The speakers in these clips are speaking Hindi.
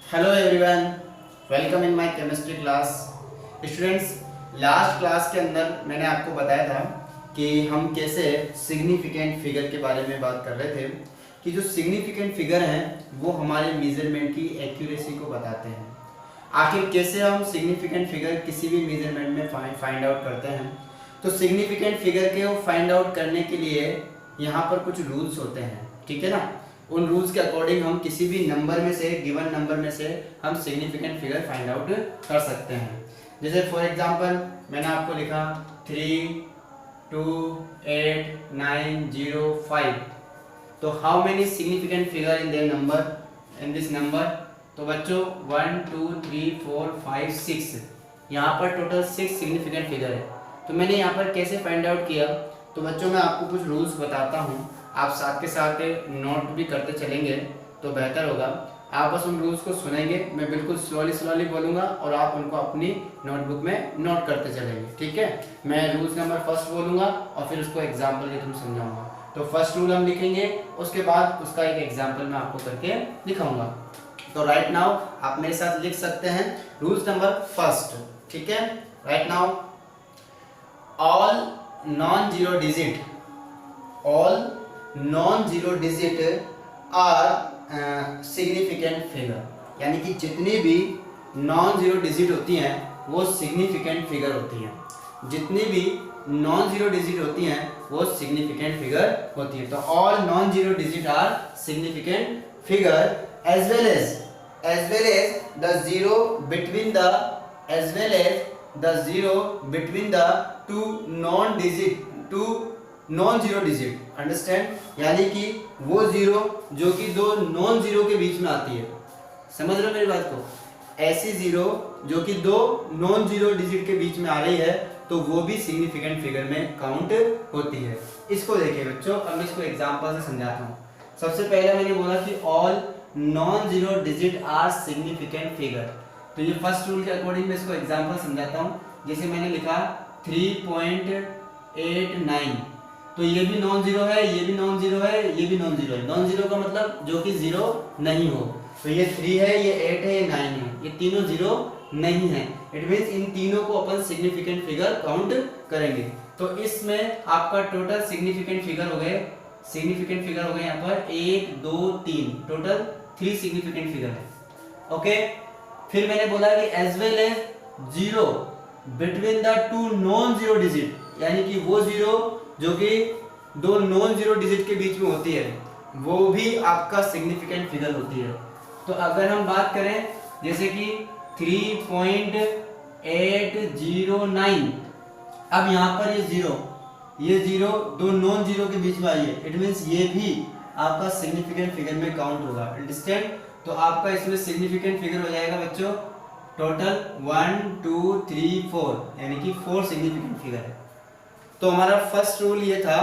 Hello everyone, welcome in my chemistry class. Students, last class के अंदर मैंने आपको बताया था कि हम कैसे सिग्निफिकेंट फिगर के बारे में बात कर रहे थे कि जो सिग्निफिकेंट फिगर हैं वो हमारे मेजरमेंट की एक्यूरेसी को बताते हैं। आखिर कैसे हम सिग्निफिकेंट फिगर किसी भी मेजरमेंट में फाइंड आउट करते हैं। तो सिग्निफिकेंट फिगर के फाइंड आउट करने के लिए यहाँ पर कुछ रूल्स होते हैं, ठीक है ना। उन रूल्स के अकॉर्डिंग हम किसी भी नंबर में से, गिवन नंबर में से हम सिग्निफिकेंट फिगर फाइंड आउट कर सकते हैं। जैसे फॉर एग्जांपल मैंने आपको लिखा 3, 2, 8, 9, 0, 5। तो how many significant figure in their number, in this number. तो बच्चों 1, 2, 3, 4, 5, 6, यहाँ पर टोटल 6 सिग्निफिकेंट फिगर है। तो मैंने यहाँ पर कैसे फाइंड आउट किया, तो बच्चों मैं आपको कुछ रूल्स बताता हूँ, आप साथ के साथ नोट भी करते चलेंगे तो बेहतर होगा। आप बस उन रूल्स को सुनेंगे, मैं बिल्कुल स्लोली बोलूँगा और आप उनको अपनी नोटबुक में नोट करते चलेंगे, ठीक है। मैं रूल्स नंबर फर्स्ट बोलूँगा और फिर उसको एग्जाम्पल के थ्रू समझाऊंगा। तो फर्स्ट रूल हम लिखेंगे, उसके बाद उसका एक एग्जाम्पल मैं आपको करके दिखाऊंगा। तो राइट नाउ आप मेरे साथ लिख सकते हैं रूल्स नंबर फर्स्ट, ठीक है। Right now, all non zero digit, all non zero digit are significant figure, यानी कि जितनी भी नॉन-जीरो डिजिट होती हैं वो सिग्निफिकेंट फिगर होती हैं। जितनी भी नॉन-जीरो डिजिट होती हैं वो सिग्निफिकेंट फिगर होती हैं। तो all non zero digit are significant figure as well as the zero between the two non zero digit, understand. यानी कि वो जीरो जो कि दो नॉन जीरो के बीच में आती है, समझ रहे हो मेरी बात को। ऐसी जीरो जो कि दो नॉन जीरो डिजिट के बीच में आ रही है तो वो भी सिग्निफिकेंट फिगर में काउंट होती है। इसको देखिए बच्चों, अब मैं इसको एग्जांपल से समझाता हूँ। सबसे पहले मैंने बोला कि all non zero digit are significant figure. तो ये फर्स्ट रूल के अकॉर्डिंग मैं इसको एग्जांपल समझाता हूँ। जैसे मैंने लिखा 3.89, तो ये भी नॉन जीरो है, ये भी नॉन जीरो है, ये भी नॉन जीरो है। नॉन जीरो का मतलब जो कि जीरो नहीं हो। तो ये 3 है, ये 8 है, ये 9 है, ये तीनों जीरो नहीं है। इट मींस इन तीनों को अपन सिग्निफिकेंट फिगर काउंट करेंगे। तो इसमें आपका टोटल सिग्निफिकेंट फिगर हो गए, यहाँ पर 1, 2, 3, टोटल 3 सिग्निफिकेंट फिगर है। ओके, फिर मैंने बोला कि as well as zero between the two non zero digit, यानी कि वो जीरो जो कि दो नॉन जीरो डिजिट के बीच में होती है वो भी आपका सिग्निफिकेंट फिगर होती है। तो अगर हम बात करें जैसे कि 3.809, अब यहाँ पर ये जीरो दो नॉन जीरो के बीच में आई है, इट मींस ये भी आपका सिग्निफिकेंट फिगर में काउंट होगा, अंडरस्टैंड। तो आपका इसमें सिग्निफिकेंट फिगर हो जाएगा बच्चों टोटल 1, 2, 3, 4, यानी कि 4 सिग्निफिकेंट फिगर है। तो हमारा फर्स्ट रूल ये था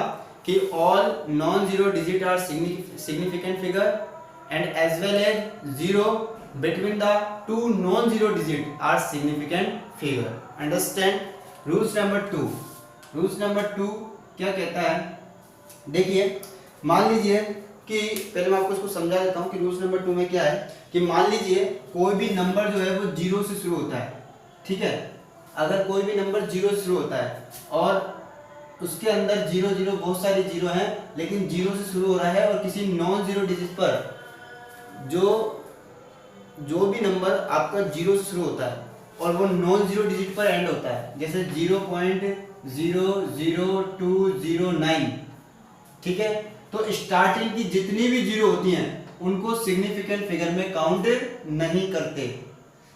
कि all non zero digit are significant figure and as well as zero between the two non zero digit are significant figure, understand. Rules number 2 क्या कहता है, देखिए मान लीजिए कि पहले मैं आपको इसको समझा देता हूँ कि रूल्स नंबर 2 में क्या है कि मान लीजिए कोई भी नंबर जो है वो जीरो से शुरू होता है, ठीक है। अगर कोई भी नंबर जीरो से शुरू होता है और उसके अंदर जीरो बहुत सारे जीरो हैं, लेकिन जीरो से शुरू हो रहा है और किसी नॉन जीरो डिजिट पर जो भी नंबर आपका जीरो से शुरू होता है और वो नॉन जीरो डिजिट पर एंड होता है, जैसे 0.00209, ठीक है। तो स्टार्टिंग की जितनी भी जीरो होती हैं उनको सिग्निफिकेंट फिगर में काउंट नहीं करते,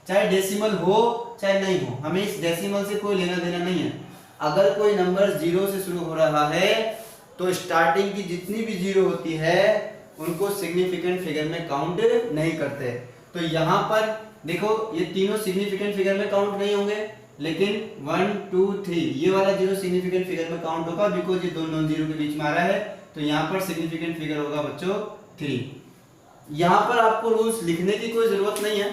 चाहे डेसिमल हो चाहे नहीं हो, हमें इस डेसिमल से कोई लेना देना नहीं है। अगर कोई नंबर जीरो से शुरू हो रहा है तो स्टार्टिंग की जितनी भी जीरो होती है उनको सिग्निफिकेंट फिगर में काउंट नहीं करते। तो यहाँ पर देखो ये तीनों सिग्निफिकेंट फिगर में काउंट नहीं होंगे, लेकिन 1, 2, 3 ये वाला जीरो सिग्निफिकेंट फिगर में काउंट होगा बिकॉज ये दो नॉन जीरो के बीच में आ रहा है। तो यहाँ पर सिग्निफिकेंट फिगर होगा बच्चों 3। यहाँ पर आपको रूल्स लिखने की कोई जरूरत नहीं है,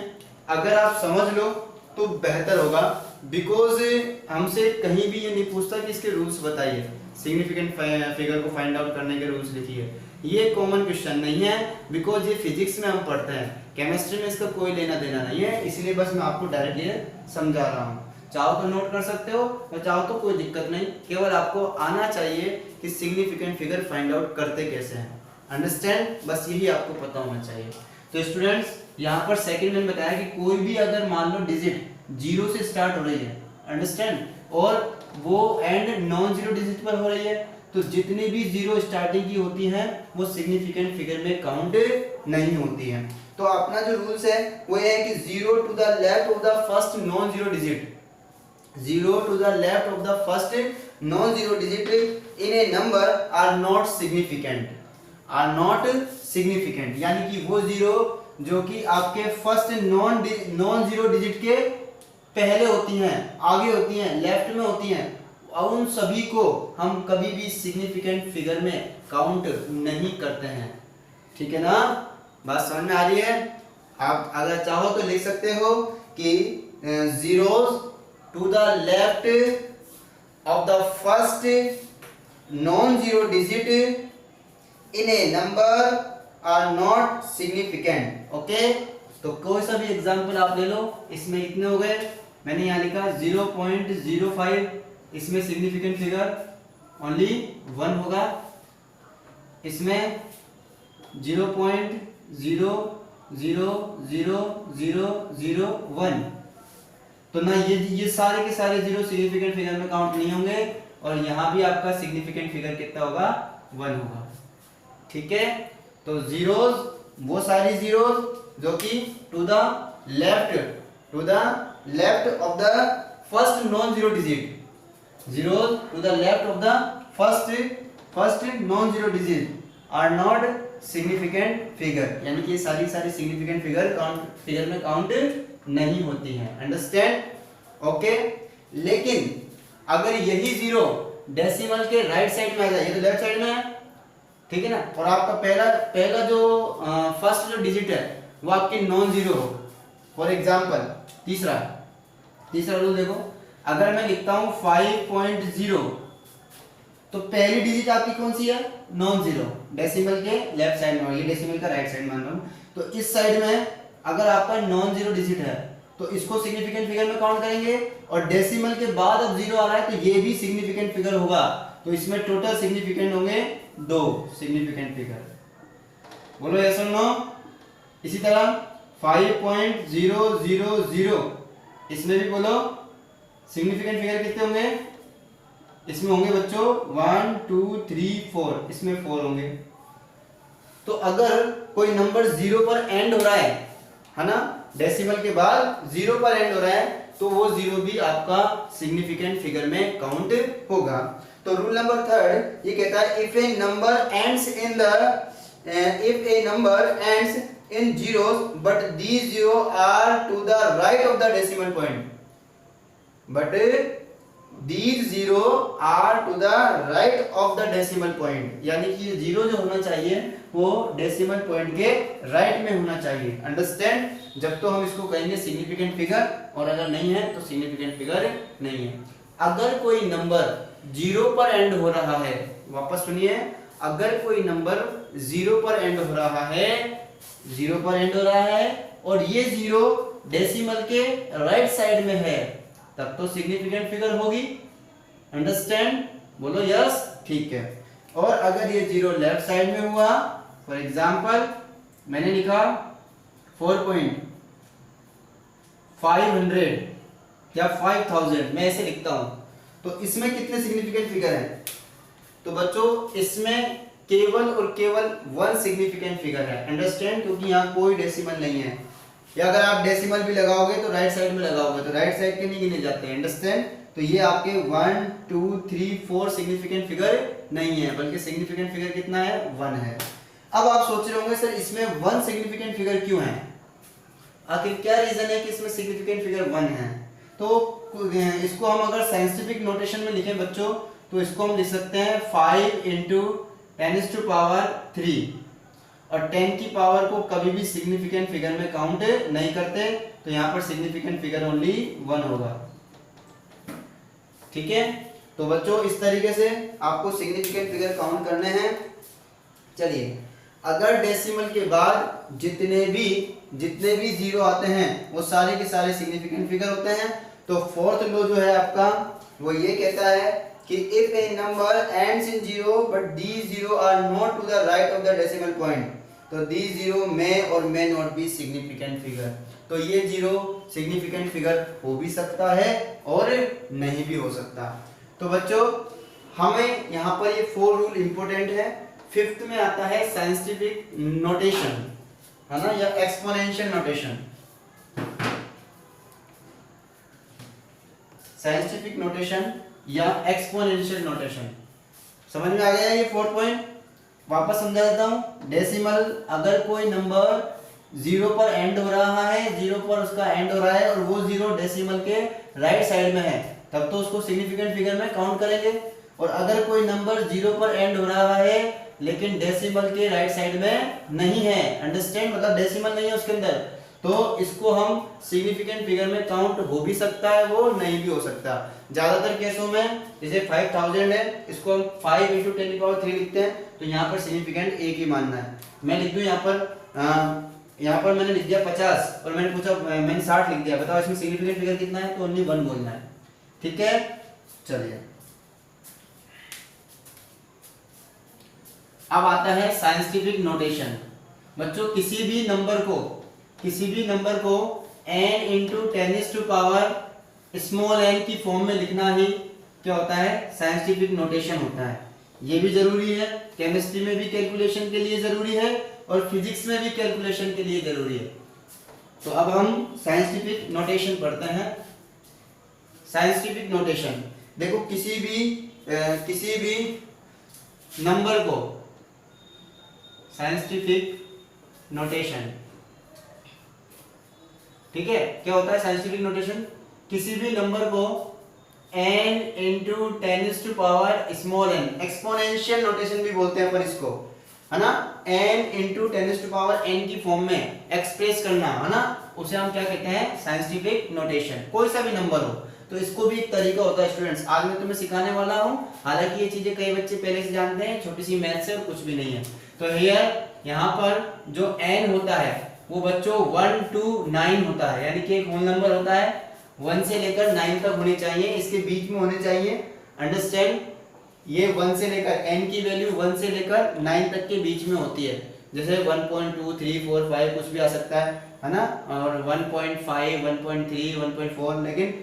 अगर आप समझ लो तो बेहतर होगा, बिकॉज हमसे कहीं भी ये नहीं पूछता कि इसके रूल्स बताइए, सिग्निफिकेंट फिगर को फाइंड आउट करने के रूल्स लिखिए। ये कॉमन क्वेश्चन नहीं है, बिकॉज ये फिजिक्स में हम पढ़ते हैं, केमिस्ट्री में इसका कोई लेना देना नहीं है, इसलिए बस मैं आपको डायरेक्टली समझा रहा हूँ। चाहो तो नोट कर सकते हो और चाहो तो कोई दिक्कत नहीं, केवल आपको आना चाहिए कि सिग्निफिकेंट फिगर फाइंड आउट करते कैसे हैं। अंडरस्टैंड, बस यही आपको पता होना चाहिए। तो स्टूडेंट्स यहाँ पर सेकंड में बताया कि कोई भी अगर मान लो डिजिट 0 से स्टार्ट हो रही है, अंडरस्टैंड, और वो एंड नॉन जीरो डिजिट पर हो रही है, तो जितनी भी जीरो स्टार्टिंग की होती हैं वो सिग्निफिकेंट फिगर में काउंट नहीं होती हैं। तो अपना जो रूल्स है वो ये है कि 0 to the left of the first non zero digit, 0 to the left of the first non-zero digit in a number are not significant, are not significant, यानी कि वो जीरो जो कि आपके फर्स्ट नॉन जीरो डिजिट के पहले होती हैं, आगे होती हैं, लेफ्ट में होती हैं, और उन सभी को हम कभी भी सिग्निफिकेंट फिगर में काउंट नहीं करते हैं। ठीक है ना, बात समझ में आ रही है? आप अगर चाहो तो लिख सकते हो कि zeros to the left of the first non-zero digit in a number are not significant. Okay, तो कोई सा भी एग्जांपल आप ले लो, इसमें इतने हो गए, मैंने यहाँ लिखा 0.05, इसमें सिग्निफिकेंट फिगर ओनली 1 होगा, इसमें 0.0000001, तो ना ये सारे के सारे जीरो सिग्निफिकेंट फिगर में काउंट नहीं होंगे, और यहाँ भी आपका सिग्निफिकेंट फिगर कितना होगा? 1 होगा। ठीक है, तो जीरोस वो सारी जीरोस जो कि to the left of the first non zero digit, zeros to the left of the first non zero digit are not significant figure, यानी कि ये सारी सिग्निफिकेंट फिगर में काउंट नहीं होती हैं। अंडरस्टैंड? ओके, लेकिन अगर यही जीरो डेसिमल के राइट साइड में आ जाए, ये तो लेफ्ट साइड में है, ठीक है ना, और आपका पहला जो फर्स्ट जो डिजिट है वो आपकी नॉन जीरो हो। फॉर एग्जांपल तीसरा रूल देखो, अगर मैं लिखता हूं 5.0, तो पहली डिजिट आपकी कौन सी है? नॉन जीरो, डेसिमल के लेफ्ट साइड में, ये डेसिमल का राइट साइड मान लो, तो इस साइड में अगर आपका नॉन जीरो डिजिट है तो इसको सिग्निफिकेंट फिगर में काउंट करेंगे, और डेसिमल के बाद अब जीरो आ रहा है तो ये भी सिग्निफिकेंट फिगर होगा, तो इसमें टोटल सिग्निफिकेंट होंगे 2 सिग्निफिकेंट फिगर। बोलो यस और नो? इसी तरह 5.000, इसमें भी बोलो सिग्निफिकेंट फिगर कितने होंगे? इसमें होंगे बच्चों 1 2 3 4, इसमें 4 होंगे। तो अगर कोई नंबर 0 पर एंड हो रहा है ना, डेसिमल के बाद 0 पर एंड हो रहा है, तो वो 0 भी आपका सिग्निफिकेंट फिगर में काउंट होगा। तो रूल नंबर 3 ये कहता है if a number ends in zeros but these zero are to the right of the decimal point, but these zero are to the right of the decimal point, यानी कि ये जीरो जो होना चाहिए वो डेसिमल पॉइंट के राइट में होना चाहिए। अंडरस्टैंड? जब तो हम इसको कहेंगे सिग्निफिकेंट फिगर, और अगर नहीं है तो सिग्निफिकेंट फिगर नहीं है। अगर कोई नंबर 0 पर एंड हो रहा है, वापस सुनिए, अगर कोई नंबर 0 पर एंड हो रहा है, 0 पर एंड हो रहा है और ये 0 डेसिमल के राइट साइड में है, तब तो सिग्निफिकेंट फिगर होगी। अंडरस्टैंड? बोलो यस। ठीक है, और अगर ये 0 लेफ्ट साइड में हुआ, फॉर एग्जांपल मैंने लिखा 4.500 या 5000, मैं ऐसे लिखता हूं, तो इसमें कितने सिग्निफिकेंट फिगर हैं? तो बच्चों इसमें केवल और केवल 1 सिग्निफिकेंट फिगर है। अंडरस्टैंड? क्योंकि यहाँ कोई डेसिमल नहीं है, या अगर आप डेसिमल भी लगाओगे तो राइट साइड में लगाओगे, तो राइट साइड के नहीं गिने जाते हैं। अंडरस्टैंड? तो ये आपके 1 2 3 4 सिग्निफिकेंट फिगर नहीं है, बल्कि सिग्निफिकेंट फिगर कितना है? 1 है। अब आप सोच रहे होंगे सर इसमें 1 सिग्निफिकेंट फिगर क्यों है, आखिर क्या रीजन है कि इसमें सिग्निफिकेंट फिगर 1 है? तो इसको हम अगर साइंटिफिक नोटेशन में लिखें बच्चों, तो इसको हम लिख सकते हैं 5 × 10⁻³ और 10 की पावर को कभी भी सिग्निफिकेंट फिगर में काउंट नहीं करते, तो यहाँ पर सिग्निफिकेंट फिगर ओनली 1 होगा। ठीक है, तो बच्चों इस तरीके से आपको सिग्निफिकेंट फिगर काउंट करने हैं। चलिए, अगर डेसिमल के बाद जितने भी जीरो आते हैं वो सारे के सारे सिग्निफिकेंट फिगर होते हैं। तो फोर्थ लॉ जो है आपका वो ये कहता है कि if a number ends in zero but these zero are not to the right of the decimal point, तो दीज जीरो मे और may not be significant figure. तो ये जीरो सिग्निफिकेंट फिगर हो भी सकता है और नहीं भी हो सकता। तो बच्चों हमें यहाँ पर ये 4 रूल इंपॉर्टेंट है। फिफ्थ में आता है साइंटिफिक नोटेशन, है ना, या एक्सपोनेंशियल नोटेशन। साइंटिफिक नोटेशन या एक्सपोनेंशियल नोटेशन, समझ में आ गया ये 4 पॉइंट? वापस समझा देता हूं। डेसिमल, अगर कोई नंबर जीरो पर एंड हो रहा है, जीरो पर उसका एंड हो रहा है और वो जीरो डेसिमल के राइट साइड में है, तब तो उसको सिग्निफिकेंट फिगर में काउंट करेंगे। और अगर कोई नंबर जीरो पर एंड हो रहा है लेकिन डेसिमल के राइट साइड में नहीं है, अंडरस्टैंड, मतलब डेसिमल नहीं है उसके अंदर, तो इसको हम सिग्निफिकेंट फिगर में काउंट हो भी सकता है, वो नहीं भी हो सकता। ज्यादातर केसों में जैसे 5000 है, इसको हम 5 × 10³ लिखते हैं, तो यहाँ पर सिग्निफिकेंट एक ही मानना है। मैं लिख दूं यहाँ पर मैंने लिख दिया 50 और मैंने पूछा, मैंने 60 लिख दिया, बताओ इसमें सिग्निफिकेंट फिगर कितना है? तो ओनली 1 बोलना है, ठीक है। चलिए, अब आता है साइंटिफिक नोटेशन। बच्चों किसी भी नंबर को n × 10⁻⁴ स्मॉल n की फॉर्म में लिखना ही क्या होता है? साइंटिफिक नोटेशन होता है। ये भी जरूरी है, केमिस्ट्री में भी कैलकुलेशन के लिए जरूरी है और फिजिक्स में भी कैलकुलेशन के लिए जरूरी है। तो अब हम साइंटिफिक नोटेशन पढ़ते हैं। साइंटिफिक नोटेशन, देखो किसी भी नंबर को साइंटिफिक नोटेशन, ठीक है, क्या होता है साइंटिफिक नोटेशन? किसी भी नंबर को n × 10⁻⁴ एक्सपोनेंशियल नोटेशन भी बोलते हैं पर इसको, है ना, n × 10⁻n की फॉर्म में एक्सप्रेस करना, है ना, उसे हम क्या कहते हैं? Scientific notation. कोई सा भी नंबर हो, तो इसको भी एक तरीका होता है स्टूडेंट्स, आज मैं तुम्हें सिखाने वाला हूं। हालांकि ये चीजें कई बच्चे पहले से जानते हैं, छोटी सी मैथ्स है और कुछ भी नहीं है। तो यहाँ पर जो n होता है वो बच्चों 1 to 9 होता है, यानी कि एक होल नंबर होता है 1 से लेकर 9 तक होने चाहिए, इसके बीच में होने चाहिए, अंडरस्टैंड। ये 1 से लेकर n की वैल्यू 1 से लेकर 9 तक के बीच में होती है, जैसे 1.2 3 4 5 कुछ भी आ सकता है ना, और 1.5 1.3 1.4, लेकिन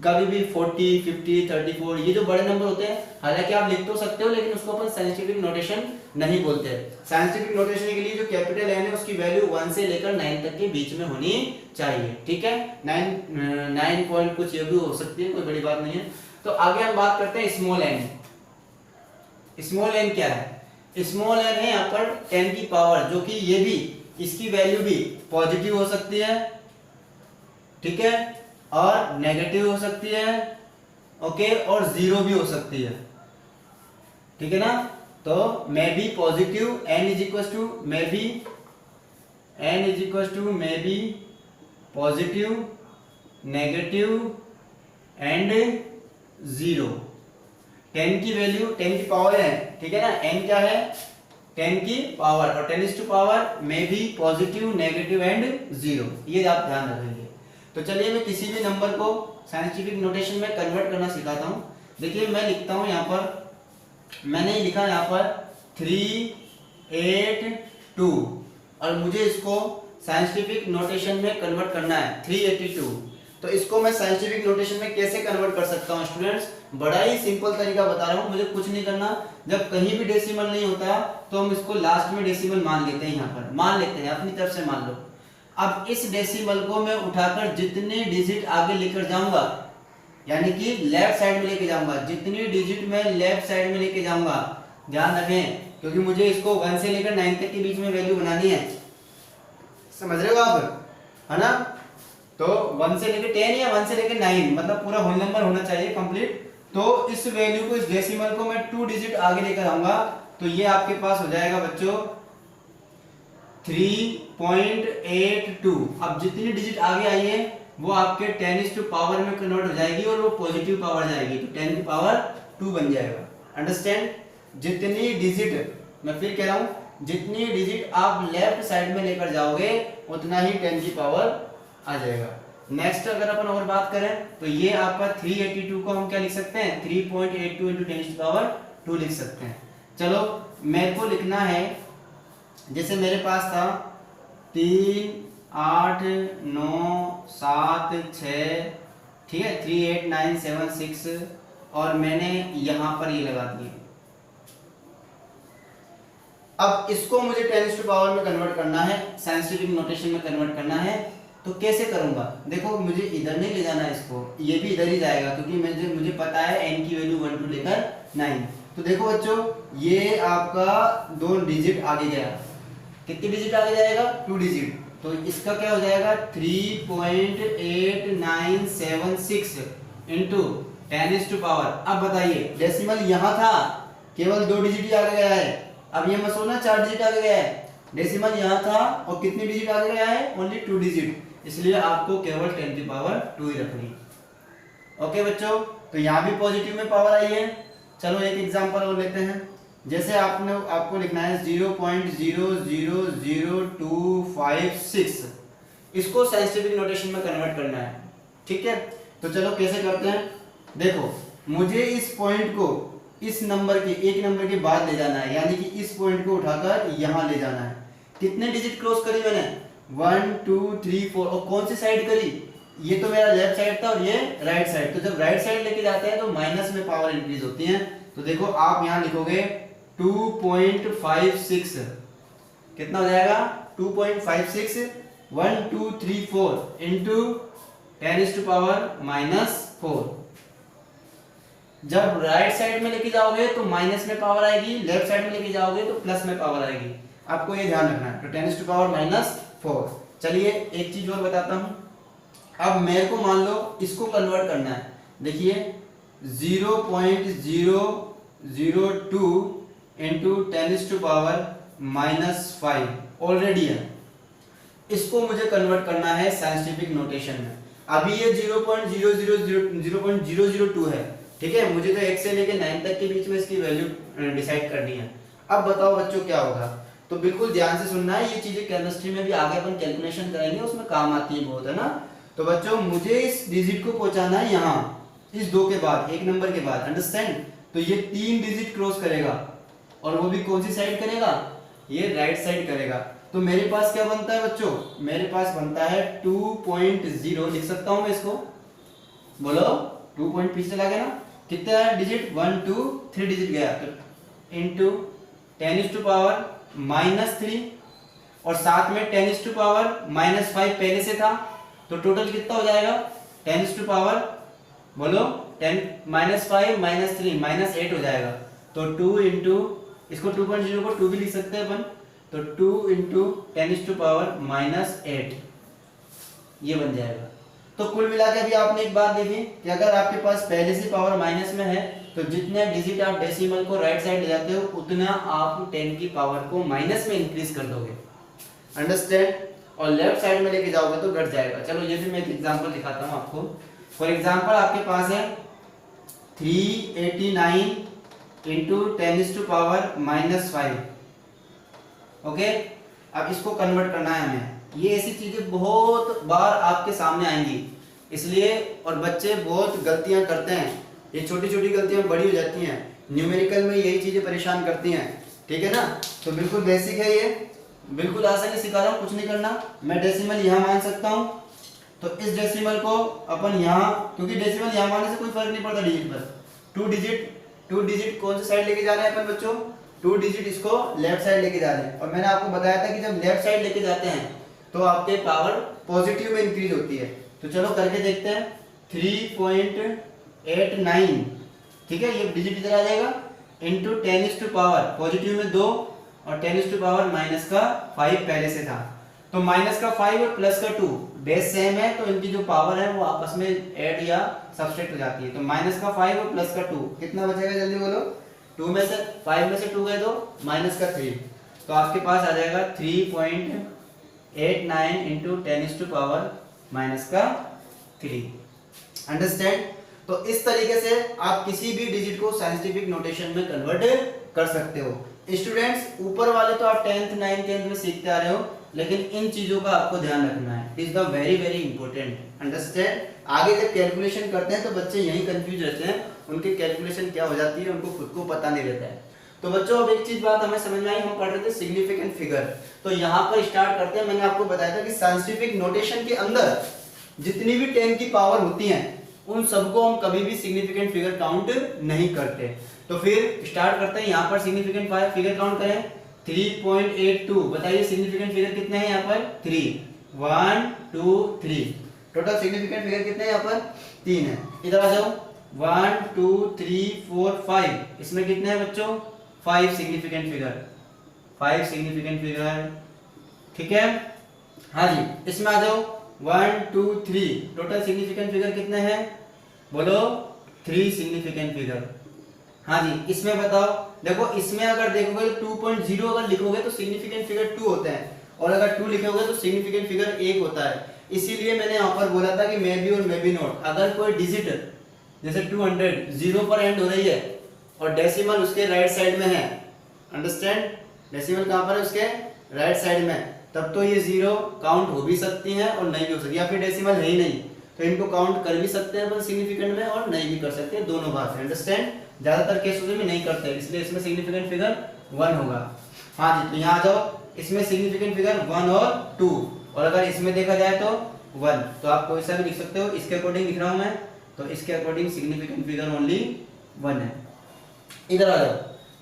कभी भी 40 50 34 ये जो बड़े नंबर होते हैं, हालांकि आप लिख तो सकते हो लेकिन उसको अपन साइंटिफिक नोटेशन नहीं बोलते। साइंटिफिक नोटेशन के लिए जो कैपिटल n है उसकी वैल्यू 1 से लेकर 9 तक के बीच में होनी चाहिए, ठीक है। 9 पॉइंट कुछ ये भी हो सकती है, कोई बड़ी बात नहीं है। तो आगे हम बात करते हैं स्मॉल n। स्मॉल n क्या है? स्मॉल n है यहाँ पर 10 की पावर, जो कि ये भी, इसकी वैल्यू भी पॉजिटिव हो सकती है, ठीक है, और नेगेटिव हो सकती है, ओके, और 0 भी हो सकती है, ठीक है ना। तो may be positive, n is equal to may be positive, negative and 0। 10 की वैल्यू 10 की पावर है, ठीक है ना, n क्या है? 10 की पावर, और 10⁻ मे बी पॉजिटिव, नेगेटिव एंड 0, ये आप ध्यान रखेंगे। तो चलिए मैं किसी भी नंबर को साइंटिफिक नोटेशन में कन्वर्ट करना सिखाता हूँ। देखिए मैं लिखता हूँ यहाँ पर, मैंने लिखा यहाँ पर 382 और मुझे इसको साइंटिफिक नोटेशन में कन्वर्ट करना है 382। तो इसको मैं साइंटिफिक नोटेशन में कैसे कन्वर्ट कर सकता हूँ स्टूडेंट्स? बड़ा ही सिंपल तरीका बता रहा हूँ, मुझे कुछ नहीं करना। जब कहीं भी डेसिमल नहीं होता तो हम इसको लास्ट में डेसिमल मान लेते हैं, यहाँ पर मान लेते हैं, अपनी तरफ से मान लो। अब इस डेसिमल को मैं उठाकर जितने डिजिट आगे लेकर जाऊंगा, यानी कि लेफ्ट साइड में लेके जाऊंगा, जितनी डिजिट मैं लेफ्ट साइड में लेके जाऊंगा, ध्यान रखें, क्योंकि मुझे इसको 1 से लेकर 9 तक के बीच में वैल्यू बनानी है, समझ रहे हो आप, है ना। तो 1 से लेकर 10 या 1 से लेकर 9, मतलब पूरा होल नंबर होना चाहिए कंप्लीट। तो इस वैल्यू को, इस डेसिमल को मैं 2 डिजिट आगे लेकर आऊंगा, तो ये आपके पास हो जाएगा बच्चों 3.82। अब जितनी डिजिट आगे आई है वो आपके 10⁻ में कन्वर्ट हो जाएगी और वो पॉजिटिव पावर जाएगी, तो 10 की पावर 2 बन जाएगा, अंडरस्टैंड। जितनी डिजिट, मैं फिर कह रहा हूं, जितनी डिजिट आप लेफ्ट साइड में लेकर जाओगे उतना ही 10 की पावर आ जाएगा। नेक्स्ट अगर अपन और बात करें तो ये आपका 382 को हम क्या लिख सकते हैं, 3.82 इंटू 10 की पावर 2 लिख सकते हैं। चलो मेरे को लिखना है, जैसे मेरे पास था 3 8 9 7 6, ठीक है, 3 8 9 7 6 और मैंने यहां पर ये लगा दिए। अब इसको मुझे 10 टू पावर में कन्वर्ट करना है, साइंटिफिक नोटेशन में कन्वर्ट करना है। तो कैसे करूंगा, देखो मुझे इधर नहीं ले जाना इसको, ये भी इधर ही जाएगा क्योंकि मुझे पता है n की वैल्यू 1 to लेकर 9। तो देखो बच्चों ये आपका 2 डिजिट आगे गया, कितनी डिजिट आगे जाएगा, 2 डिजिट। तो इसका क्या हो जाएगा 3.8976 इंटू 10 टू पावर। अब बताइए डेसिमल यहाँ था, केवल 2 डिजिट ही आगे गया है। अब ये मत सोचना 4 डिजिट आगे गया है, डेसिमल यहाँ था और कितनी डिजिट आगे गया है, ओनली 2 डिजिट, इसलिए आपको केवल 10 की पावर 2 ही रखनी। ओके बच्चों, तो यहाँ भी पॉजिटिव में पावर आई है। चलो एक एग्जांपल और लेते हैं, जैसे आपको लिखना है 0.000256, इसको साइंटिफिक नोटेशन में कन्वर्ट करना है, ठीक है। तो चलो कैसे करते हैं, देखो मुझे इस पॉइंट को इस नंबर के एक नंबर के बाद ले जाना है, यानी कि इस पॉइंट को उठाकर यहां ले जाना है। कितने डिजिट क्रॉस करी मैंने, 1 2 3 4, और कौन सी साइड करी, ये तो मेरा लेफ्ट साइड था और ये राइट साइड। तो जब राइट साइड लेके जाते हैं तो माइनस में पावर इंक्रीज होती है। तो देखो आप यहां लिखोगे 2.56, कितना हो जाएगा 2.56 1 2 3 4 इंटू 10 टू पावर -4। जब राइट साइड में लेके जाओगे तो माइनस में पावर आएगी, लेफ्ट साइड में लेके जाओगे तो प्लस में पावर आएगी, आपको ये ध्यान रखना है। तो 10 टू पावर -4। चलिए एक चीज और बताता हूं, अब मेरे को मान लो इसको कन्वर्ट करना है, देखिए 0.002 इंटू 10 टू पावर -5 ऑलरेडी है, इसको मुझे कन्वर्ट करना है साइंटिफिक नोटेशन में। अभी ये 0.002 है, ठीक है, मुझे तो 1 से लेके 9 तक के बीच में इसकी वैल्यू डिसाइड करनी है। अब बताओ बच्चों क्या होगा, तो बिल्कुल ध्यान से सुनना है, ये चीजें केमिस्ट्री में भी आगे अपन कैलकुलेशन करेंगे, उसमें काम आती है बहुत, है ना। तो बच्चों मुझे इस डिजिट को पहुंचाना है यहाँ, इस 2 के बाद, एक नंबर के बाद, अंडरस्टैंड। तो ये 3 डिजिट क्रॉस करेगा और वो भी कौन सी साइड करेगा, ये राइट साइड करेगा। तो मेरे पास क्या बनता है बच्चों, मेरे पास बनता है 2.0, लिख सकता हूं मैं इसको, बोलो 2 पॉइंट पीछे चला गया ना, कितना है डिजिट 1 2 3 डिजिट गया, तो इंटू 10 टू पावर -3 और साथ में 10 टू पावर -5 पहले से था, तो टोटल कितना हो जाएगा 10 टू पावर, बोलो 10 -5 -3 -8 हो जाएगा। तो 2 इंटू, इसको 2.0 को 2 भी लिख सकते हैं अपन, तो 2 इंटू 10 टू पावर -8 ये बन जाएगा। तो कुल मिला के अभी आपने एक बात देखी कि अगर आपके पास पहले से पावर माइनस में है तो जितने डिजिट आप डेसिमल को राइट साइड ले जाते हो उतना आप 10 की पावर को माइनस में इंक्रीज कर दोगे, अंडरस्टैंड। और लेफ्ट साइड में लेके जाओगे तो घट जाएगा। चलो ये भी मैं एक एग्जांपल दिखाता हूं आपको। फॉर एग्जांपल आपके पास है 389 इंटू 10 टू पावर -5, ओके। अब इसको कन्वर्ट करना है हमें। ये ऐसी चीजें बहुत बार आपके सामने आएंगी, इसलिए, और बच्चे बहुत गलतियां करते हैं, ये छोटी छोटी गलतियां बड़ी हो जाती हैं, न्यूमेरिकल में यही चीजें परेशान करती हैं, ठीक है ना। तो बिल्कुल बेसिक है ये, बिल्कुल आसानी सिखा रहा हूँ, कुछ नहीं करना। मैं डेसिमल यहाँ मान सकता हूँ, तो इस डेसिमल को अपन यहाँ, क्योंकि डेसिमल यहाँ मानने से कोई फर्क नहीं पड़ता डिजिट पर, 2 डिजिट कौन सी साइड लेके जा रहे हैं अपन बच्चों, 2 डिजिट इसको लेफ्ट साइड लेके जा रहे हैं। और मैंने आपको बताया था कि जब लेफ्ट साइड लेके जाते हैं तो आपके पावर पॉजिटिव में इंक्रीज होती है। तो चलो करके देखते हैं, 3.89, ठीक है, ये डिजिट इधर आ जाएगा, इंटू 10 टू पावर पॉजिटिव में 2 और 10 टू पावर -5 पहले से था, तो -5 और +2 बेस सेम है, तो इनकी जो पावर है वो आपस में ऐड या सब्सट्रैक्ट हो जाती है। तो -5 और +2 कितना बचेगा, जल्दी बोलो, 2 में से 5 में से 2 गए तो -3, तो आपके पास आ जाएगा 3.89 इंटू 10 टू पावर -3, अंडरस्टैंड। तो इस तरीके से आप किसी भी डिजिट को साइंटिफिक नोटेशन में कन्वर्ट कर सकते हो। स्टूडेंट्स ऊपर वाले तो आप 10th 9th 10th में सीखते आ रहे हो, लेकिन इन चीजों का आपको ध्यान रखना है। It is the very very important, understand. आगे जब कैलकुलेशन करते हैं तो बच्चे यही कंफ्यूज रहते हैं, उनकी कैलकुलेशन क्या हो जाती है उनको खुद को पता नहीं रहता है। तो बच्चों अब एक चीज बात हमें समझ में आई, हम पढ़ रहे थे सिग्निफिकेंट फिगर। तो यहाँ पर स्टार्ट करते हैं। मैंने आपको बताया था कि साइंटिफिक नोटेशन के अंदर जितनी भी 10 की पावर होती हैं उन सबको हम कभी भी सिग्निफिकेंट फिगर काउंट नहीं करते। तो फिर स्टार्ट करते हैं। यहाँ पर सिग्निफिकेंट फिगर काउंट करें 3.82। बताइए सिग्निफिकेंट फिगर कितने हैं यहाँ पर? 3, 1 2 3। टोटल सिग्निफिकेंट फिगर कितने हैं यहाँ पर? 3 है। इधर आ जाओ 1 2 3 4 5। इसमें कितने हैं बच्चों? 5 सिग्निफिकेंट फिगर, 5 सिग्निफिकेंट फिगर, ठीक है। हाँ जी, इसमें आ जाओ 1 2 3। टोटल सिग्निफिकेंट फिगर कितने हैं? बोलो 3 सिग्निफिकेंट फिगर। हाँ जी, इसमें बताओ। देखो इसमें अगर देखोगे तो 2.0 अगर लिखोगे तो सिग्निफिकेंट फिगर 2 होते हैं, और अगर 2 लिखोगे तो सिग्निफिकेंट फिगर 1 होता है। इसीलिए मैंने यहाँ पर बोला था कि मे बी और मे बी नॉट। अगर कोई डिजिट जैसे 200 0 पर एंड हो रही है और डेसिमल उसके राइट साइड में है, अंडरस्टैंड, डेसिमल कहाँ पर है? उसके राइट साइड में, तब तो ये 0 काउंट हो भी सकती है और नहीं भी हो सकती, या फिर डेसिमल है ही नहीं तो इनको काउंट कर भी सकते हैं अपन सिग्निफिकेंट में और नहीं भी कर सकते, दोनों बात है, अंडरस्टैंड। ज्यादातर केसेस में नहीं करते, इसलिए इसमें सिग्निफिकेंट फिगर 1 होगा। हाँ जी, तो यहाँ आ जाओ। इसमें सिग्निफिकेंट फिगर 1 और 2, और अगर इसमें देखा जाए तो 1, तो आप कोई सा भी लिख सकते हो। इसके अकॉर्डिंग लिख रहा हूं मैं, तो इसके अकॉर्डिंग सिग्निफिकेंट फिगर ओनली 1 है। इधर आ जाओ।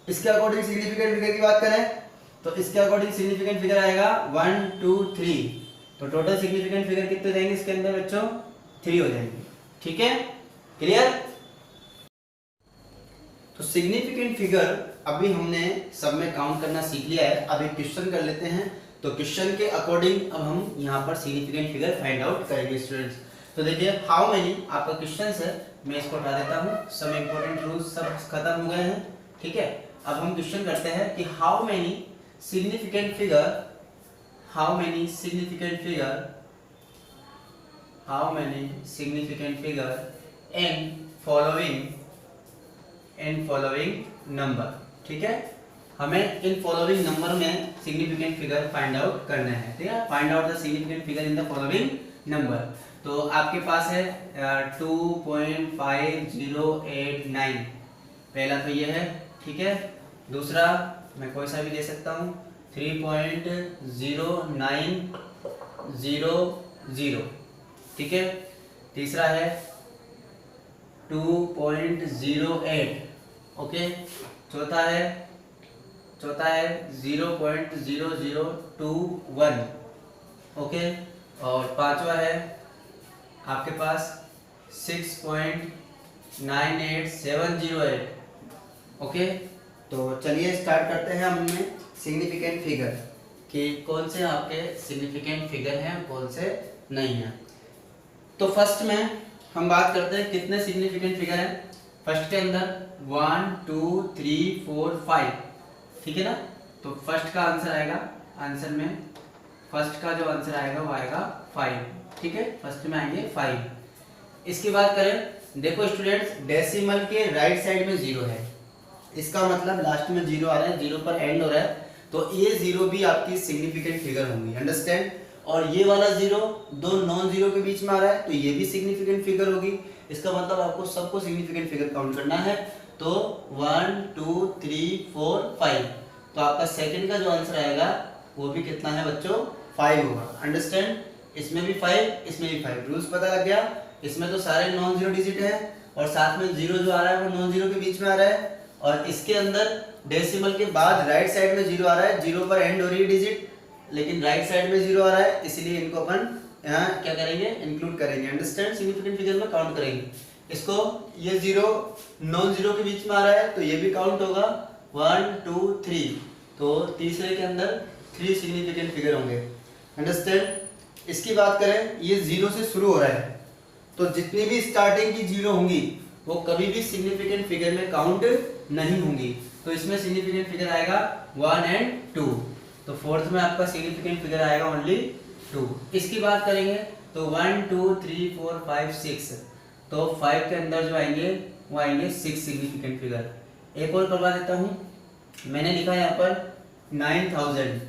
इसके अकॉर्डिंग सिग्निफिकेंट फिगर की बात करें तो इसके अकॉर्डिंग सिग्निफिकेंट फिगर आएगा 1 2 3। तो टोटल सिग्निफिकेंट फिगर कितने जाएंगे इसके अंदर बच्चों? 3 हो जाएंगे, ठीक है, क्लियर। तो सिग्निफिकेंट फिगर अभी हमने सब में काउंट करना सीख लिया है। अब एक क्वेश्चन कर लेते हैं, तो क्वेश्चन के अकॉर्डिंग अब हम यहाँ पर सिग्निफिकेंट फिगर फाइंड आउट करेंगे स्टूडेंट्स। तो देखिए हाउ मेनी आपका क्वेश्चन है, मैं इसको हटा देता हूँ, सब इंपॉर्टेंट रूल्स सब खत्म हो गए हैं, ठीक है। अब हम क्वेश्चन करते हैं कि how many significant figure, how many significant figure, how many significant figure in following number, ठीक है। हमें इन फॉलोइंग नंबर में सिग्निफिकेंट फिगर फाइंड आउट करना है, ठीक है। Find out the significant figure in the following number. तो आपके पास है 2.5089, पहला तो ये है, ठीक है। दूसरा मैं कोई सा भी दे सकता हूँ 3.0900, ठीक है। तीसरा है 2.08, ओके। चौथा है 0.0021, ओके। और पांचवा है आपके पास 6.98708, ओके। तो चलिए स्टार्ट करते हैं हमने सिग्निफिकेंट फिगर कि कौन से आपके सिग्निफिकेंट फिगर हैं कौन से नहीं हैं। तो फर्स्ट में हम बात करते हैं कितने सिग्निफिकेंट फिगर हैं। फर्स्ट के अंदर 1 2 3 4 5, ठीक है ना। तो फर्स्ट का आंसर आएगा, आंसर में फर्स्ट का जो आंसर आएगा वो आएगा 5, ठीक है। फर्स्ट में आएंगे 5। इसकी बात करें, देखो स्टूडेंट्स डेसिमल के राइट साइड में 0 है, इसका मतलब लास्ट में 0 आ रहा है, 0 पर एंड हो रहा है, तो ये 0 भी आपकी सिग्निफिकेंट फिगर होंगी, अंडरस्टैंड। और ये वाला 0 दो नॉन 0 के बीच में आ रहा है, तो ये भी सिग्निफिकेंट फिगर होगी। इसका मतलब आपको सबको सिग्निफिकेंट फिगर काउंट करना है। तो 1 2 3 4 5, तो आपका सेकंड का जो आंसर आएगा वो भी कितना है बच्चों? 5 होगा, अंडरस्टैंड। इसमें भी 5, इसमें भी 5, रूल्स पता लग गया। इसमें तो सारे नॉन 0 डिजिट है और साथ में 0 जो आ रहा है वो नॉन 0 के बीच में आ रहा है, और इसके अंदर डेसिमल के बाद राइट साइड में 0 आ रहा है, 0 पर एंड हो रही है डिजिट, लेकिन राइट साइड में 0 आ रहा है, इसलिए इनको अपन यहाँ क्या करेंगे? इंक्लूड करेंगे, अंडरस्टैंड। सिग्निफिकेंट फिगर में काउंट करेंगे इसको। ये 0 नॉन 0 के बीच में आ रहा है तो ये भी काउंट होगा 1 2 3, तो तीसरे के अंदर 3 सिग्निफिकेंट फिगर होंगे, अंडरस्टैंड। इसकी बात करें, ये 0 से शुरू हो रहा है, तो जितनी भी स्टार्टिंग की 0 होंगी वो कभी भी सिग्निफिकेंट फिगर में काउंट नहीं होंगी, तो इसमें सिग्निफिकेंट फिगर आएगा 1 एंड 2। तो फोर्थ में आपका सिग्निफिकेंट फिगर आएगा ओनली 2। इसकी बात करेंगे तो 1 2 3 4 5 6, तो 5 के अंदर जो आएंगे वो आएंगे 6 सिग्निफिकेंट फिगर। एक और करवा देता हूँ, मैंने लिखा है यहाँ पर 9000,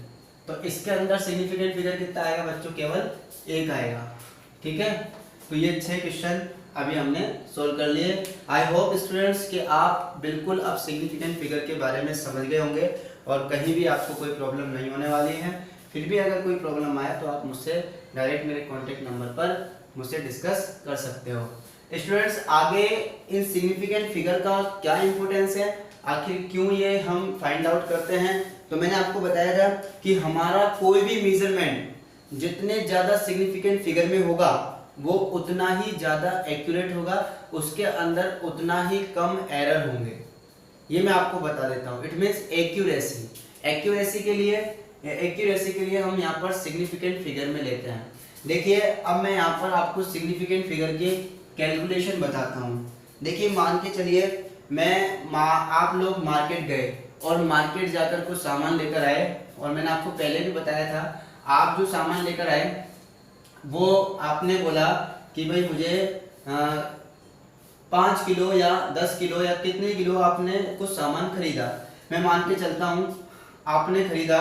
तो इसके अंदर सिग्निफिकेंट फिगर कितना आएगा बच्चों? केवल 1 आएगा। ठीक है, तो ये 6 क्वेश्चन अभी हमने सोल्व कर लिए। आई होप स्टूडेंट्स कि आप बिल्कुल अब सिग्निफिकेंट फिगर के बारे में समझ गए होंगे और कहीं भी आपको कोई प्रॉब्लम नहीं होने वाली है। फिर भी अगर कोई प्रॉब्लम आए तो आप मुझसे डायरेक्ट मेरे कॉन्टेक्ट नंबर पर मुझसे डिस्कस कर सकते हो। स्टूडेंट्स, आगे इन सिग्निफिकेंट फिगर का क्या इंपॉर्टेंस है, आखिर क्यों ये हम फाइंड आउट करते हैं, तो मैंने आपको बताया था कि हमारा कोई भी मेजरमेंट जितने ज़्यादा सिग्निफिकेंट फिगर में होगा वो उतना ही ज़्यादा एक्यूरेट होगा, उसके अंदर उतना ही कम एरर होंगे। ये मैं आपको बता देता हूँ। It means accuracy. एक्यूरेसी के लिए हम यहाँ पर सिग्निफिकेंट फिगर में लेते हैं। देखिए, अब मैं यहाँ पर आपको सिग्निफिकेंट फिगर की कैलकुलेशन बताता हूँ। देखिए, मान के चलिए आप लोग मार्केट गए और मार्केट जाकर कुछ सामान लेकर आए, और मैंने आपको पहले भी बताया था, आप जो सामान लेकर आए वो आपने बोला कि भाई मुझे 5 किलो या 10 किलो या कितने किलो आपने कुछ सामान खरीदा। मैं मान के चलता हूँ आपने खरीदा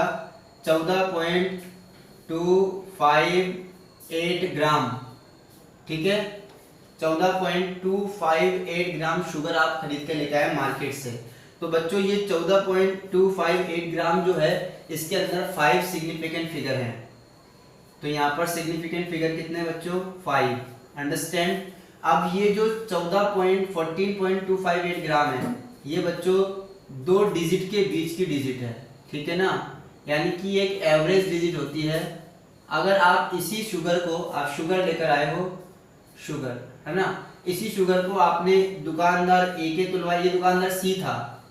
14.258 ग्राम। ठीक है, 14.258 ग्राम शुगर आप खरीद के लेके आए मार्केट से। तो बच्चों, ये 14.258 ग्राम जो है, इसके अंदर 5 सिग्निफिकेंट फिगर हैं। तो यहाँ पर सिग्निफिकेंट फिगर कितने बच्चों? 5। अंडरस्टैंड? अब ये जो 14.258 ग्राम है, ये बच्चों 2 डिजिट के बीच की डिजिट है। ठीक है ना, यानी कि एक एवरेज डिजिट होती है। अगर आप इसी शुगर को, आप शुगर लेकर आए हो, शुगर है ना, इसी शुगर को आपने दुकानदार ए के तुलवाई, ये दुकानदार सी था,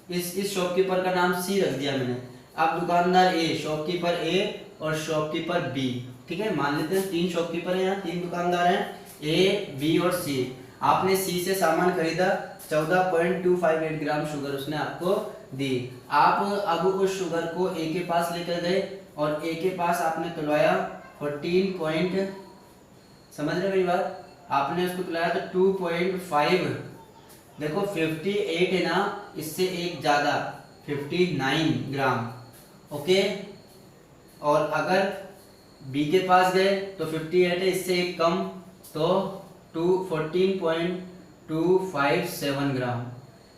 इस शॉपकीपर का नाम सी रख दिया मैंने। अब दुकानदार ए, शॉपकीपर ए और शॉपकीपर बी, ठीक है, मान लेते हैं 3 शॉपकीपर हैं यहाँ, 3 दुकानदार हैं, ए बी और सी। आपने सी से सामान खरीदा, 14.258 ग्राम शुगर उसने आपको दी। आप अब उस शुगर को ए के पास लेकर गए और ए के पास आपने तुलवाया 14 समझ रहे मेरी बात, आपने उसको तुलाया तो 2.5। देखो 58 है ना, इससे एक ज्यादा 59 ग्राम। ओके, और अगर बी के पास गए तो 58 है, इससे एक कम, तो 14.257 ग्राम।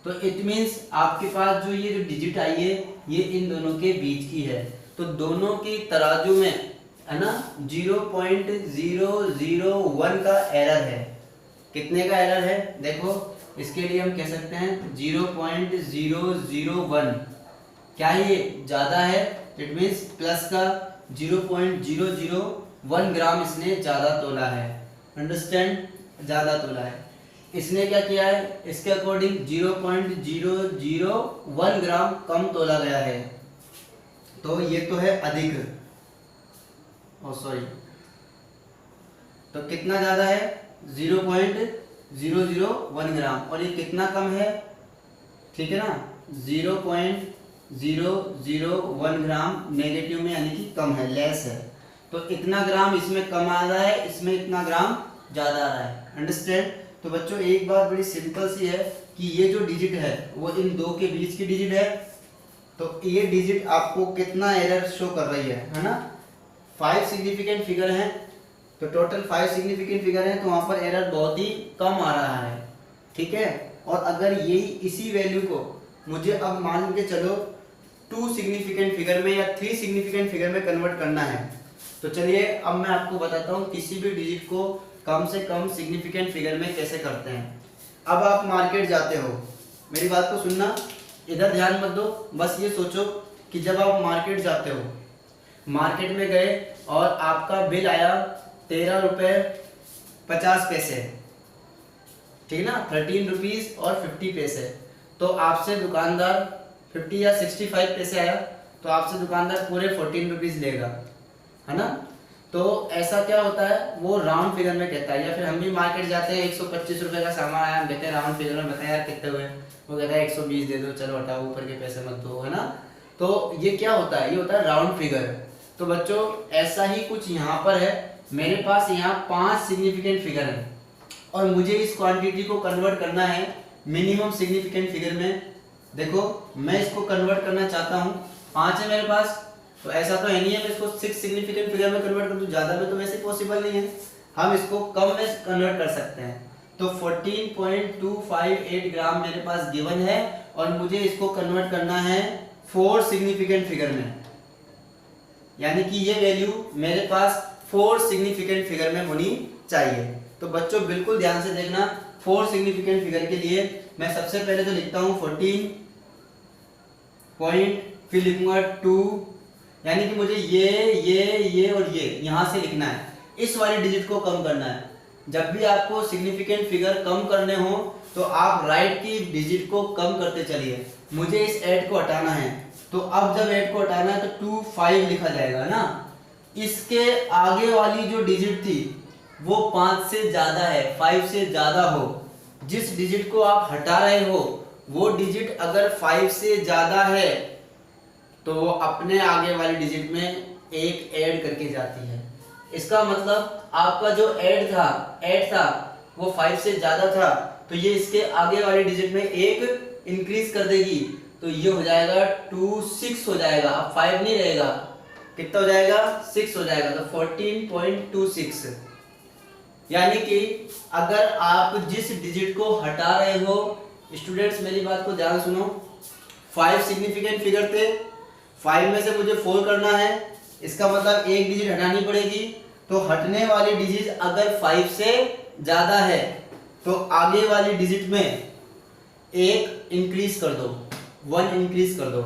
तो इट मीन्स आपके पास जो ये जो डिजिट आई है, ये इन दोनों के बीच की है। तो दोनों की तराजू में है ना 0.001 का एरर है। कितने का एरर है? देखो, इसके लिए हम कह सकते हैं 0.001। क्या ये ज्यादा है? इट मीन्स प्लस का 0.001 ग्राम इसने ज्यादा तोला है। अंडरस्टैंड? ज्यादा तोला है। इसने क्या किया है? इसके अकॉर्डिंग 0.001 ग्राम कम तोला गया है। तो ये तो है अधिक, सॉरी, तो कितना ज्यादा है? 0.001 ग्राम। और ये कितना कम है? ठीक है ना, 0.001 ग्राम नेगेटिव में, यानी कि कम है, लेस है। तो इतना ग्राम इसमें कम आ रहा है, इसमें इतना ग्राम ज्यादा आ रहा है। अंडरस्टैंड? तो बच्चों, एक बात बड़ी सिंपल सी है कि ये जो डिजिट है वो इन दो के बीच की डिजिट है। तो ये डिजिट आपको कितना एरर शो कर रही है ना? 5 सिग्निफिकेंट फिगर हैं, तो टोटल 5 सिग्निफिकेंट फिगर हैं, तो वहां पर एरर बहुत ही कम आ रहा है। ठीक है, और अगर यही इसी वैल्यू को मुझे अब मान के चलो 2 सिग्निफिकेंट फिगर में या 3 सिग्निफिकेंट फिगर में कन्वर्ट करना है, तो चलिए अब मैं आपको बताता हूँ किसी भी डिजिट को कम से कम सिग्निफिकेंट फिगर में कैसे करते हैं। अब आप मार्केट जाते हो, मेरी बात को सुनना, इधर ध्यान मत दो, बस ये सोचो कि जब आप मार्केट जाते हो, मार्केट में गए और आपका बिल आया 13 रुपये 50 पैसे, ठीक है ना, 13 रुपीज और 50 पैसे। तो आपसे दुकानदार 50 या 65 पैसे आया, तो आपसे दुकानदार पूरे 14 रुपीज लेगा, है ना। तो ऐसा क्या होता है, वो राउंड फिगर में कहता है। या फिर हम भी मार्केट जाते हैं, 125 रुपए का सामान आया, हम कहते हैं राउंड फिगर में बताया यार कितने हुए, वो कहता है 120 दे दो, चलो हटाओ, ऊपर के पैसे मत दो, है ना। तो ये क्या होता है? ये होता है राउंड फिगर। तो बच्चों, ऐसा ही कुछ यहाँ पर है। मेरे पास यहाँ 5 सिग्निफिकेंट फिगर है और मुझे इस क्वांटिटी को कन्वर्ट करना है मिनिमम सिग्निफिकेंट फिगर में, देखो मैं इसको कन्वर्ट करना चाहता हूँ, 5 है मेरे पास, तो ऐसा तो है नहीं है मैं इसको 6 सिग्निफिकेंट फिगर में कन्वर्ट कर दूँ, ज़्यादा में तो वैसे पॉसिबल नहीं है, हम इसको कम में कन्वर्ट कर सकते हैं। तो 14.258 ग्राम मेरे पास गिवन है और मुझे इसको कन्वर्ट करना है 4 सिग्निफिकेंट फिगर में, यानी कि ये वैल्यू मेरे पास 4 सिग्निफिकेंट फिगर में होनी चाहिए। तो बच्चों बिल्कुल ध्यान से देखना, 4 सिग्निफिकेंट फिगर के लिए मैं सबसे पहले तो लिखता हूँ 14 पॉइंट, फिर लिखूंगा 2, यानी कि मुझे ये और ये यहां से लिखना है, इस वाली डिजिट को कम करना है। जब भी आपको सिग्निफिकेंट फिगर कम करने हो तो आप राइट की डिजिट को कम करते चलिए। मुझे इस 8 को हटाना है, तो अब जब 8 को हटाना है तो 2 5 लिखा जाएगा ना, इसके आगे वाली जो डिजिट थी वो 5 से ज्यादा है, 5 से ज्यादा हो, जिस डिजिट को आप हटा रहे हो वो डिजिट अगर 5 से ज्यादा है तो वो अपने आगे वाली डिजिट में एक ऐड करके जाती है। इसका मतलब आपका जो ऐड था वो 5 से ज्यादा था, तो ये इसके आगे वाली डिजिट में एक इंक्रीज कर देगी, तो ये हो जाएगा 2 6 हो जाएगा, अब 5 नहीं रहेगा, कितना हो जाएगा 6 हो जाएगा, तो 14.26। यानी कि अगर आप जिस डिजिट को हटा रहे हो, स्टूडेंट्स मेरी बात को ध्यान सुनो, 5 सिग्निफिकेंट फिगर थे, 5 में से मुझे 4 करना है, इसका मतलब एक डिजिट हटानी पड़ेगी, तो हटने वाली डिजिट अगर 5 से ज्यादा है तो आगे वाली डिजिट में एक इंक्रीज कर दो, 1 इंक्रीज कर दो,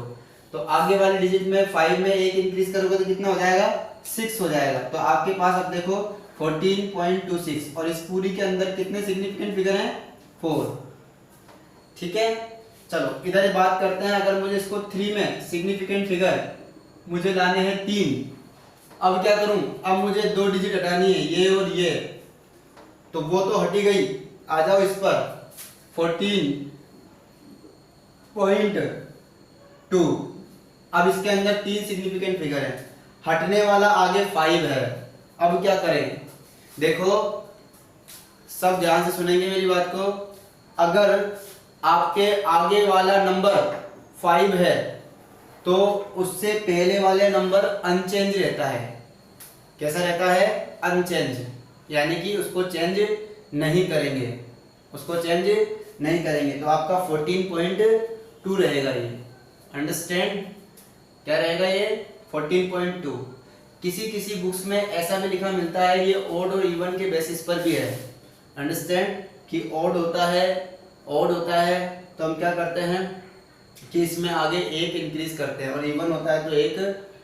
तो आगे वाली डिजिट में 5 में एक इंक्रीज करोगे तो कितना हो जाएगा 6 हो जाएगा। तो आपके पास अब देखो 14.26 और इस पूरी के अंदर कितने सिग्निफिकेंट फिगर हैं 4। ठीक है, चलो इधर बात करते हैं, अगर मुझे इसको 3 में सिग्निफिकेंट फिगर मुझे लाने हैं 3, अब क्या करूं, अब मुझे 2 डिजिट हटानी है, ये और ये, तो वो तो हटी गई, आ जाओ इस पर 14.2, अब इसके अंदर 3 सिग्निफिकेंट फिगर है, हटने वाला आगे 5 है, अब क्या करें, देखो सब ध्यान से सुनेंगे मेरी बात को, अगर आपके आगे वाला नंबर 5 है तो उससे पहले वाले नंबर अनचेंज रहता है, कैसा रहता है अनचेंज, यानी कि उसको चेंज नहीं करेंगे, उसको चेंज नहीं करेंगे, तो आपका 14.2 रहेगा ये, अंडरस्टैंड, क्या रहेगा ये 14.2। किसी किसी बुक्स में ऐसा भी लिखा मिलता है, ये ओड और इवन के बेसिस पर भी है, अंडरस्टैंड, कि ओड होता है तो हम क्या करते हैं कि इसमें आगे एक इंक्रीज करते हैं, और इवन होता है तो एक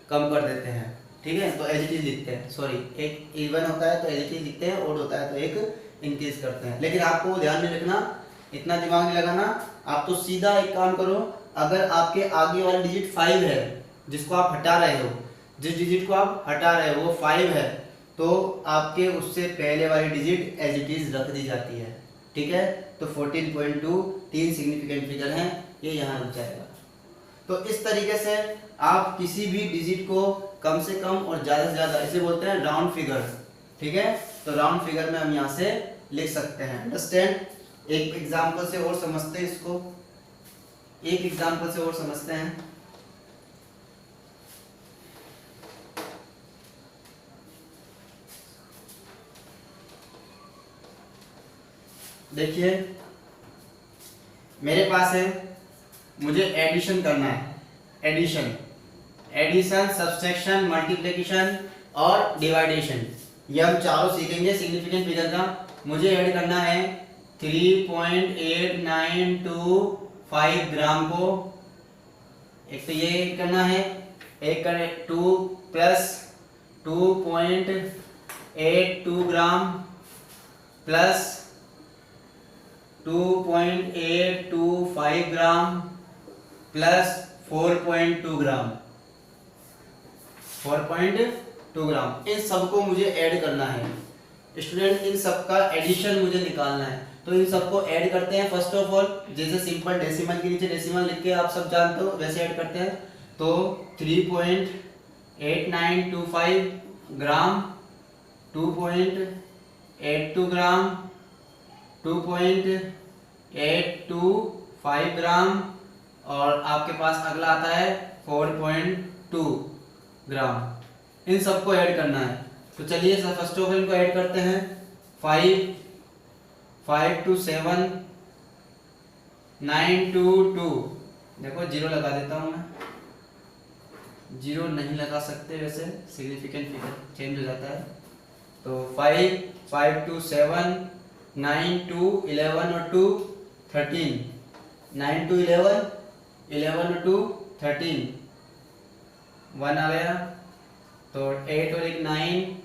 कम कर देते हैं, ठीक है, तो एज इट इज लिखते हैं, सॉरी एक इवन होता है तो एज इट इज लिखते हैं, ओड होता है तो एक इंक्रीज करते हैं। लेकिन आपको ध्यान में रखना, इतना दिमाग नहीं लगाना, आप तो सीधा एक काम करो, अगर आपके आगे वाला डिजिट 5 है जिसको आप हटा रहे हो, जिस डिजिट को आप हटा रहे हो वो 5 है, तो आपके उससे पहले वाली डिजिट एज इट इज रख दी जाती है, ठीक है, तो 14.2 3 सिग्निफिकेंट फिगर हैं, ये यहाँ रुक जाएगा। तो इस तरीके से आप किसी भी डिजिट को कम से कम और ज़्यादा से ज़्यादा, इसे बोलते हैं राउंड फिगर, ठीक है, तो राउंड फिगर में हम यहाँ से लिख सकते हैं, अंडरस्टैंड। एक एग्जाम्पल से और समझते हैं इसको, एक एग्जाम्पल से और समझते हैं। देखिए मेरे पास है, मुझे एडिशन करना है, एडिशन सब्सट्रैक्शन मल्टीप्लिकेशन और डिवाइडेशन, ये हम चारों सीखेंगे सिग्निफिकेंट फिगर का। मुझे ऐड करना है 3.8925 ग्राम को, एक तो ये ऐड करना है, एक करें 2 plus 2.82 gram plus 2.825 gram plus 4.2 ग्राम, 4.2 ग्राम, इन सबको मुझे ऐड करना है स्टूडेंट, इन सब का एडिशन मुझे निकालना है। तो इन सबको ऐड करते हैं फर्स्ट ऑफ ऑल, जैसे सिंपल डेसिमल के नीचे डेसिमल लिख के आप सब जानते हो वैसे ऐड करते हैं। तो 3.8925 ग्राम, 2.82 ग्राम, 2.825 ग्राम और आपके पास अगला आता है 4.2 ग्राम। इन सबको ऐड करना है। तो चलिए फर्स्ट ऑफ ऑल इनको ऐड करते हैं। 5 to 7 9 to 2। देखो जीरो लगा देता हूं मैं, जीरो नहीं लगा सकते वैसे, सिग्निफिकेंट फिगर चेंज हो जाता है। तो 5 to 7 9 to 11 और 2 13 9 to 11 और 2 13 1 आ गया। तो 8 और 1 9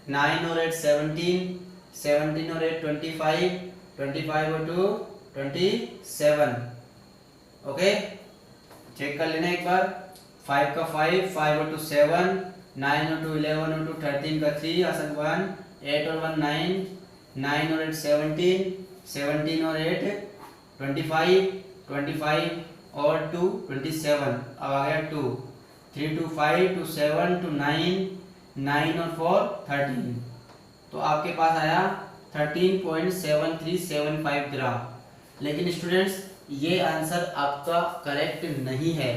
9 और 8 17 17 और 8 25 25 और 2 27। ओके, चेक कर लेना एक बार। 5 का 5 और 2 7 9 और 2 11 और 2 13 का 3 आसन 1 8 और 1 9 9 और 8 17 17 और 8 25 25 और 2 27। अब आ गया 2 3 to 5 to 7 to 9 9 और 4 13। तो आपके पास आया 13.7375 ग्राम। लेकिन स्टूडेंट्स ये आंसर आपका करेक्ट नहीं है।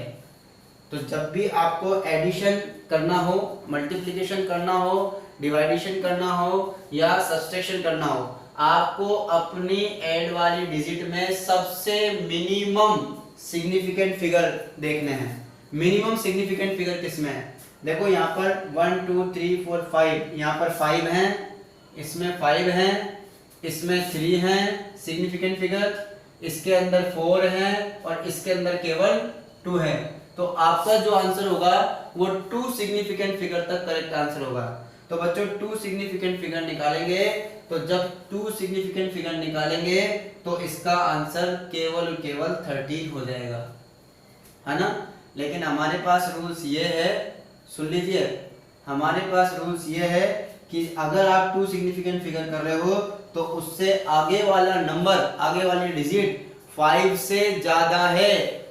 तो जब भी आपको एडिशन करना हो, मल्टीप्लिकेशन करना हो, डिवाइडेशन करना हो या सब्सट्रैक्शन करना हो, आपको अपनी ऐड वाली डिजिट में सबसे मिनिमम सिग्निफिकेंट फिगर देखने हैं। मिनिमम सिग्निफिकेंट फिगर किसमें है? देखो यहाँ पर 1 2 3 4 5, यहाँ पर 5 हैं, इसमें 5 हैं, इसमें 3 हैं सिग्निफिकेंट फिगर, इसके अंदर 4 हैं और इसके अंदर केवल 2 है। तो आपका जो आंसर होगा वो 2 सिग्निफिकेंट फिगर तक करेक्ट आंसर होगा। तो बच्चों 2 सिग्निफिकेंट फिगर निकालेंगे, तो जब 2 सिग्निफिकेंट फिगर निकालेंगे तो इसका आंसर केवल और केवल 13 हो जाएगा, है ना। लेकिन हमारे पास रूल्स ये है, सुन लीजिए, हमारे पास रूल्स ये है कि अगर आप 2 सिग्निफिकेंट फिगर कर रहे हो तो उससे आगे वाला नंबर, आगे वाली डिजिट 5 से ज्यादा है।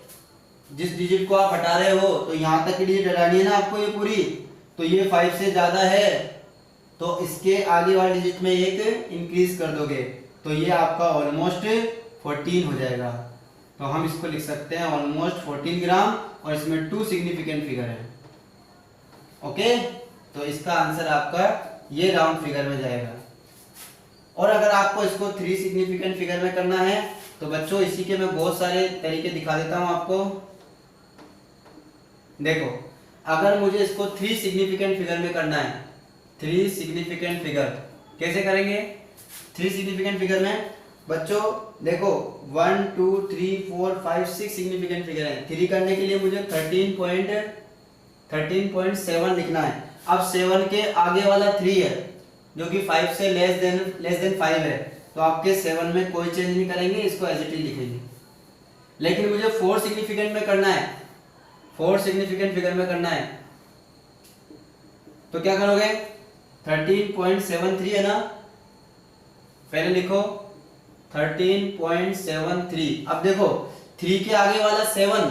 जिस डिजिट को आप हटा रहे हो तो यहाँ तक की डिजिट हटानी है ना आपको ये पूरी, तो ये 5 से ज्यादा है तो इसके आगे वाली डिजिट में एक इंक्रीज कर दोगे तो ये आपका ऑलमोस्ट 14 हो जाएगा। तो हम इसको लिख सकते हैं ऑलमोस्ट 14 ग्राम और इसमें 2 सिग्निफिकेंट फिगर है। ओके, तो इसका आंसर आपका ये राउंड फिगर में जाएगा। और अगर आपको इसको 3 सिग्निफिकेंट फिगर में करना है तो बच्चों इसी के मैं बहुत सारे तरीके दिखा देता हूं आपको। देखो, अगर मुझे इसको 3 सिग्निफिकेंट फिगर में करना है, 3 सिग्निफिकेंट फिगर कैसे करेंगे? 3 सिग्निफिकेंट फिगर में बच्चों देखो 1 2 3 4 5 6 सिग्निफिकेंट फिगर है। 3 करने के लिए मुझे 13.7 लिखना है। अब 7 के आगे वाला 3 है जो कि 5 से लेस देन 5 है, तो आपके 7 में कोई चेंज नहीं करेंगे, इसको एज इट इज लिखेंगे। लेकिन मुझे 4 सिग्निफिकेंट में करना है, 4 सिग्निफिकेंट फिगर में करना है, तो क्या करोगे? 13.73 है ना, पहले लिखो 13.73। अब देखो 3 के आगे वाला 7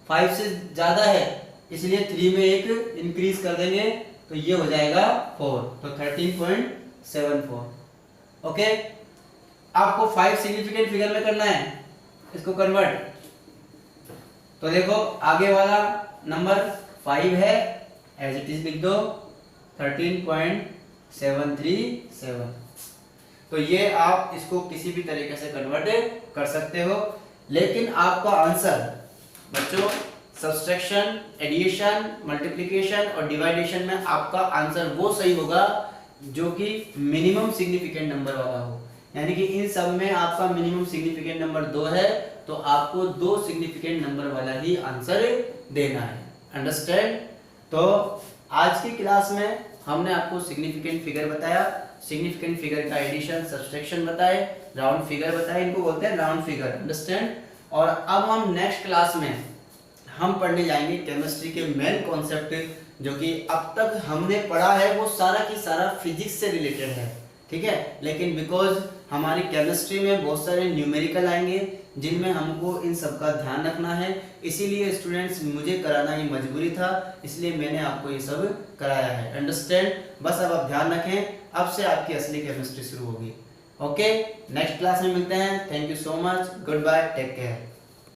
5 से ज्यादा है, इसलिए 3 में एक इंक्रीज कर देंगे तो ये हो जाएगा 4, तो 13.74। ओके, आपको 5 सिग्निफिकेंट फिगर में करना है इसको कन्वर्ट। तो देखो आगे वाला नंबर 5 है, एज इट इज लिख दो 13.737। तो ये आप इसको किसी भी तरीके से कन्वर्ट कर सकते हो। लेकिन आपका आंसर बच्चों सब्सट्रैक्शन, एडिशन, मल्टीप्लिकेशन और डिवाइडेशन में आपका आंसर वो सही होगा जो कि मिनिमम सिग्निफिकेंट नंबर वाला हो। यानी कि इन सब में आपका मिनिमम सिग्निफिकेंट नंबर 2 है, तो आपको 2 सिग्निफिकेंट नंबर वाला ही आंसर देना है। अंडरस्टैंड? तो आज की क्लास में हमने आपको सिग्निफिकेंट फिगर बताया, सिग्निफिकेंट फिगर का एडिशन, सब्सट्रैक्शन बताए, राउंड फिगर बताए, इनको बोलते हैं राउंड फिगर। अंडरस्टैंड? और अब हम नेक्स्ट क्लास में हम पढ़ने जाएंगे केमिस्ट्री के मेन कॉन्सेप्ट, जो कि अब तक हमने पढ़ा है वो सारा की सारा फिजिक्स से रिलेटेड है, ठीक है। लेकिन बिकॉज हमारी केमिस्ट्री में बहुत सारे न्यूमेरिकल आएंगे जिनमें हमको इन सब का ध्यान रखना है, इसीलिए स्टूडेंट्स मुझे कराना ये मजबूरी था, इसलिए मैंने आपको ये सब कराया है। अंडरस्टैंड? बस अब आप ध्यान रखें, अब से आपकी असली केमिस्ट्री शुरू होगी। ओके, नेक्स्ट क्लास में मिलते हैं। Thank you so much, goodbye, take care.